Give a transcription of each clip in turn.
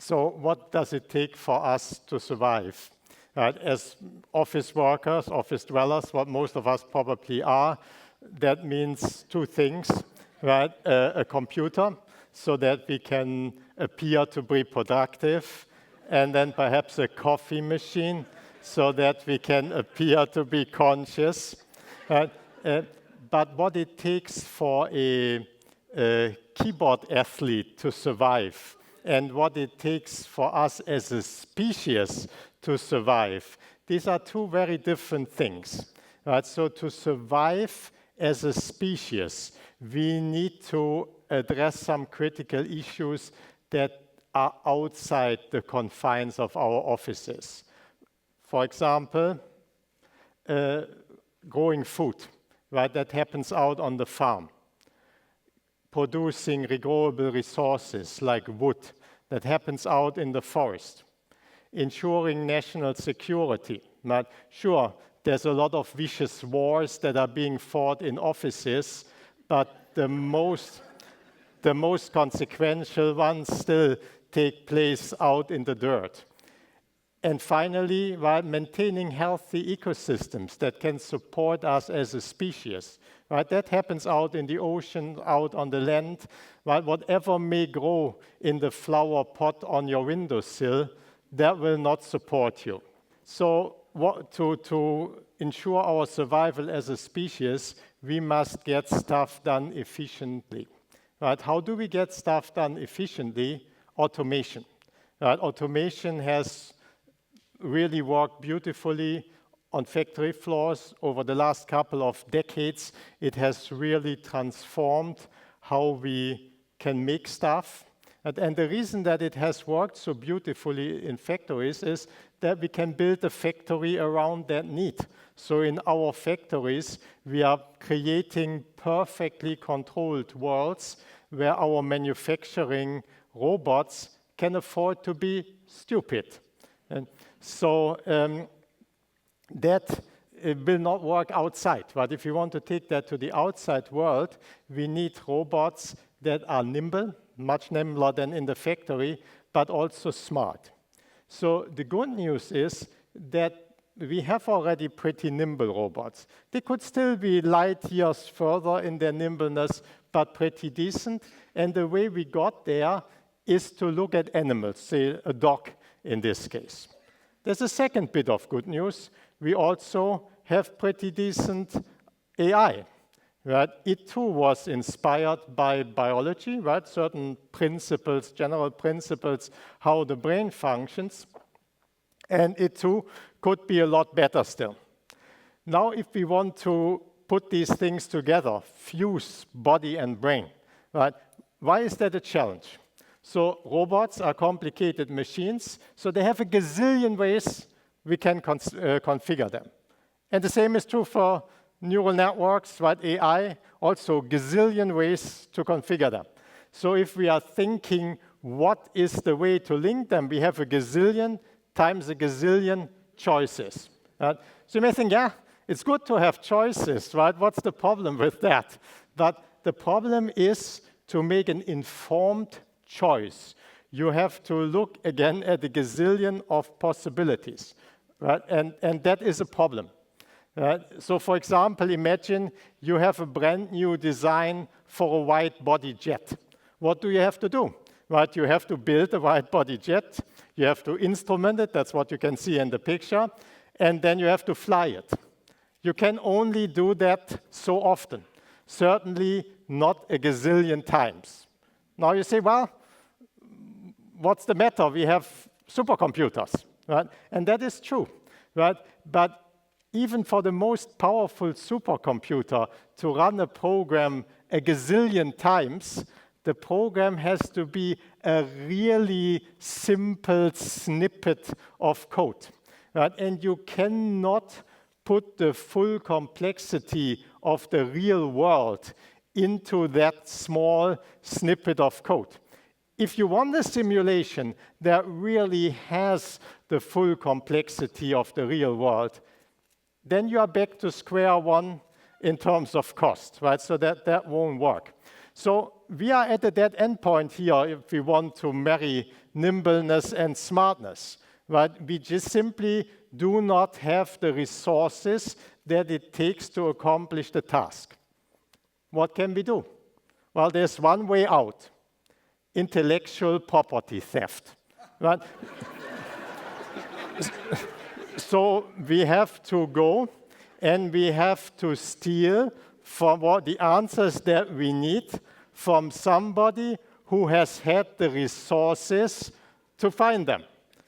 So what does it take for us to survive? As office workers, office dwellers, what most of us probably are, that means two things, right? A computer, so that we can appear to be productive, and then perhaps a coffee machine, so that we can appear to be conscious. But what it takes for a keyboard athlete to survive, and what it takes for us as a species to survive, these are two very different things. Right? So to survive as a species, we need to address some critical issues that are outside the confines of our offices. For example, growing food, right? That happens out on the farm. Producing renewable resources like wood, that happens out in the forest. Ensuring national security. But sure, there's a lot of vicious wars that are being fought in offices, but the most consequential ones still take place out in the dirt. And finally, while maintaining healthy ecosystems that can support us as a species, right? That happens out in the ocean, out on the land, right? Whatever may grow in the flower pot on your windowsill, that will not support you. So to ensure our survival as a species, we must get stuff done efficiently. Right? How do we get stuff done efficiently? Automation. Right? Automation has really worked beautifully on factory floors over the last couple of decades. It has really transformed how we can make stuff. And the reason that it has worked so beautifully in factories is that we can build a factory around that need. So in our factories, we are creating perfectly controlled worlds where our manufacturing robots can afford to be stupid. And so that will not work outside. But if you want to take that to the outside world, we need robots that are nimble, much nimbler than in the factory, but also smart. So the good news is that we have already pretty nimble robots. They could still be light years further in their nimbleness, but pretty decent. And the way we got there is to look at animals, say a dog in this case. There's a second bit of good news. We also have pretty decent AI. Right? It too was inspired by biology, right? Certain principles, general principles, how the brain functions. And it too could be a lot better still. Now, if we want to put these things together, fuse body and brain, right? Why is that a challenge? So robots are complicated machines, so they have a gazillion ways we can configure them. And the same is true for neural networks, right? AI, also gazillion ways to configure them. So if we are thinking, what is the way to link them? We have a gazillion times a gazillion choices. Right? So you may think, yeah, it's good to have choices, right? What's the problem with that? But the problem is to make an informed choice. You have to look again at the gazillion of possibilities, right? And that is a problem. So for example, imagine you have a brand new design for a wide-body jet. What do you have to do? Right? You have to build a wide-body jet. You have to instrument it. That's what you can see in the picture. And then you have to fly it. You can only do that so often. Certainly not a gazillion times. Now you say, well, what's the matter? We have supercomputers, right? And that is true, right? But even for the most powerful supercomputer to run a program a gazillion times, the program has to be a really simple snippet of code. Right? And you cannot put the full complexity of the real world into that small snippet of code. If you want a simulation that really has the full complexity of the real world, then you are back to square one in terms of cost, right? So that won't work. So we are at a dead end point here if we want to marry nimbleness and smartness. Right? We just simply do not have the resources that it takes to accomplish the task. What can we do? Well, there's one way out: intellectual property theft. Right? So we have to go and we have to steal from the answers that we need from somebody who has had the resources to find them.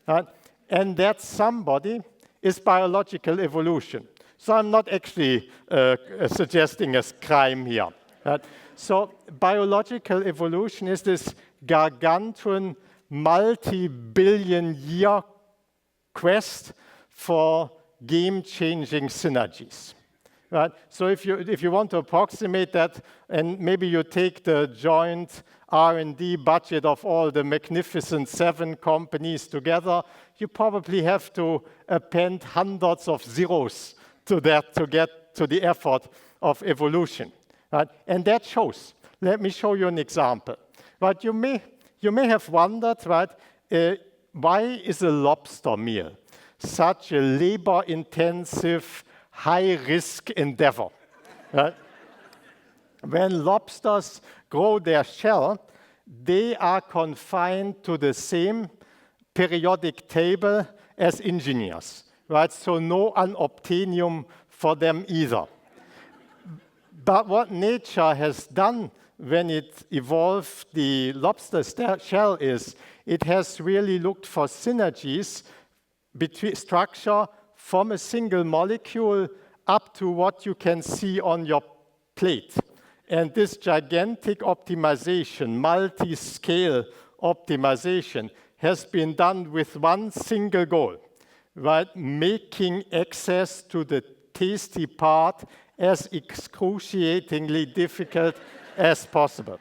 Right? And that somebody is biological evolution. So I'm not actually suggesting a crime here. Right? So biological evolution is this gargantuan, multi-billion-year quest for game-changing synergies. Right? So if you want to approximate that, and maybe you take the joint R&D budget of all the magnificent 7 companies together, you probably have to append hundreds of zeros to that to get to the effort of evolution. Right? And that shows. Let me show you an example. Right? You may have wondered, right, why is a lobster meal such a labor-intensive, high-risk endeavor? Right? When lobsters grow their shell, they are confined to the same periodic table as engineers. Right? So no unobtainium for them either. But what nature has done when it evolved the lobster shell is it has really looked for synergies between structure from a single molecule up to what you can see on your plate. And this gigantic optimization, multi-scale optimization, has been done with one single goal, right? Making access to the tasty part as excruciatingly difficult as possible.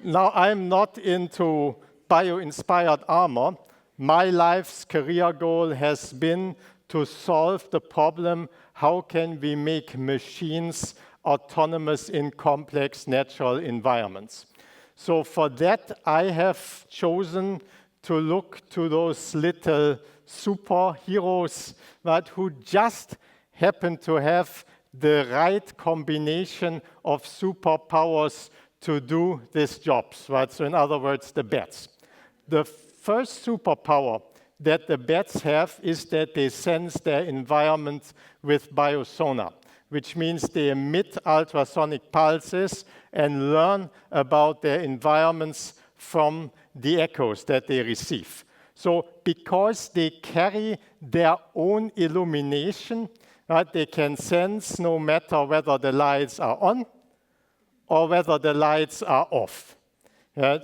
Now, I'm not into bio-inspired armor. My life's career goal has been to solve the problem: how can we make machines autonomous in complex natural environments? So for that, I have chosen to look to those little superheroes, right, who just happen to have the right combination of superpowers to do these jobs, right? So in other words, the bats. The first superpower that the bats have is that they sense their environment with biosonar, which means they emit ultrasonic pulses and learn about their environments from the echoes that they receive. So because they carry their own illumination, right, they can sense no matter whether the lights are on or whether the lights are off.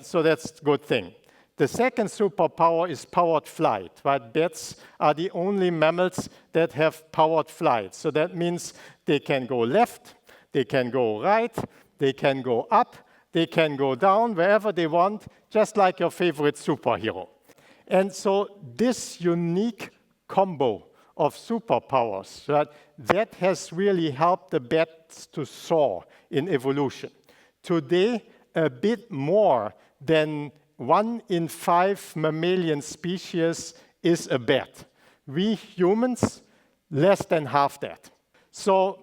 So that's a good thing. The second superpower is powered flight. Right? Bats are the only mammals that have powered flight. So that means they can go left, they can go right, they can go up, they can go down, wherever they want, just like your favorite superhero. And so this unique combo of superpowers, right, that has really helped the bats to soar in evolution. Today, a bit more than 1 in 5 mammalian species is a bat. We humans, less than half that. So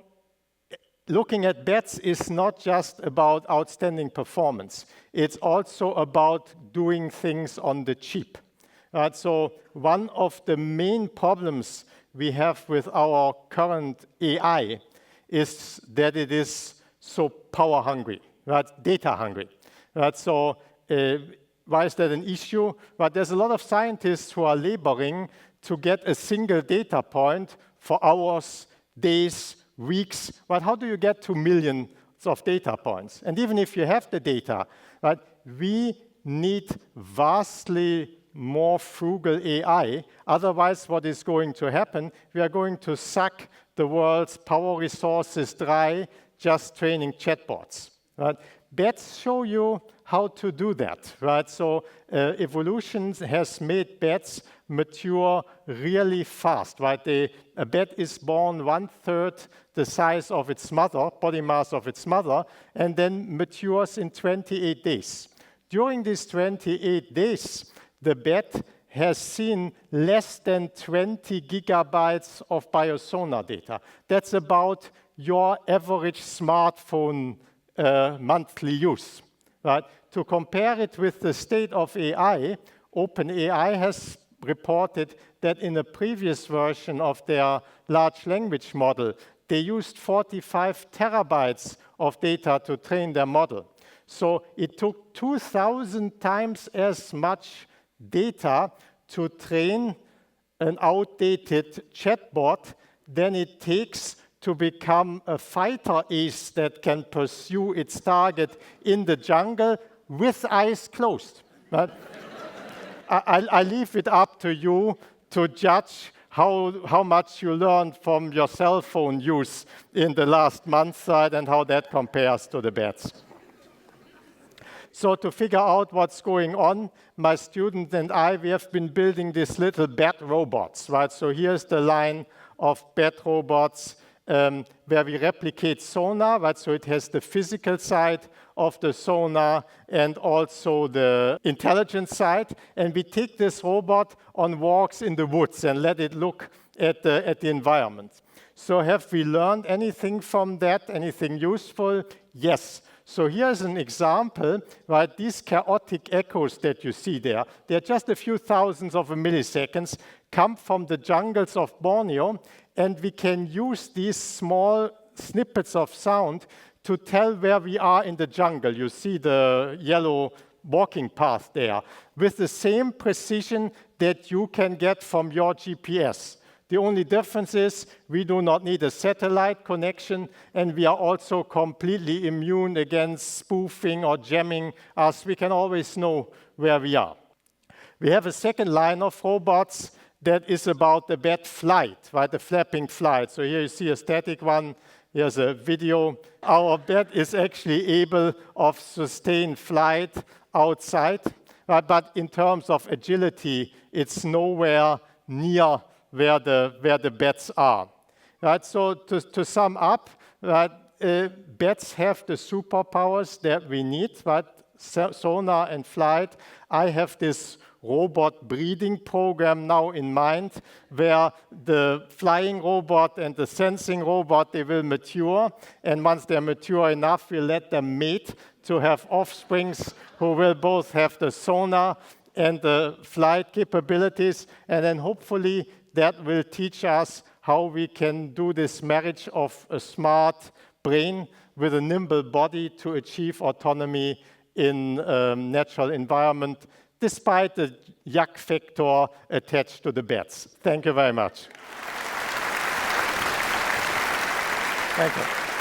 looking at bats is not just about outstanding performance. It's also about doing things on the cheap. Right? So one of the main problems we have with our current AI is that it is so power hungry, right? Data hungry. Right? So why is that an issue? Well, there's a lot of scientists who are laboring to get a single data point for hours, days, weeks. But how do you get to millions of data points? And even if you have the data, right, we need vastly more frugal AI. Otherwise, what is going to happen? We are going to suck the world's power resources dry just training chatbots. Right? bats show you how to do that, right? So evolution has made bats mature really fast, right? A bat is born 1/3 the size of its mother, body mass of its mother, and then matures in 28 days. During these 28 days, the bat has seen less than 20 gigabytes of biosonar data. That's about your average smartphone monthly use, right? To compare it with the state of AI, OpenAI has reported that in a previous version of their large language model, they used 45 terabytes of data to train their model. So it took 2,000 times as much data to train an outdated chatbot than it takes to become a fighter ace that can pursue its target in the jungle with eyes closed. Right? I leave it up to you to judge how much you learned from your cell phone use in the last month, right, and how that compares to the bats. So to figure out what's going on, my student and I, we have been building these little bat robots, right? So here's the line of bat robots where we replicate sonar, right? So it has the physical side of the sonar and also the intelligence side. And we take this robot on walks in the woods and let it look at the environment. So have we learned anything from that, anything useful? Yes. So here's an example, right? These chaotic echoes that you see there, they're just a few thousandths of a milliseconds, come from the jungles of Borneo, and we can use these small snippets of sound to tell where we are in the jungle. You see the yellow walking path there, with the same precision that you can get from your GPS. The only difference is we do not need a satellite connection, and we are also completely immune against spoofing or jamming us. We can always know where we are. We have a second line of robots that is about the bat flight, right? The flapping flight. So here you see a static one. Here's a video. Our bat is actually able of sustained flight outside, right? But in terms of agility, it's nowhere near where the bats are. Right? So to sum up, right, bats have the superpowers that we need, right? Sonar and flight. I have this robot breeding program now in mind, where the flying robot and the sensing robot, they will mature. And once they're mature enough, we'll let them mate to have offsprings who will both have the sonar and the flight capabilities. And then hopefully that will teach us how we can do this marriage of a smart brain with a nimble body to achieve autonomy in natural environment, despite the yuck factor attached to the bats. Thank you very much. Thank you.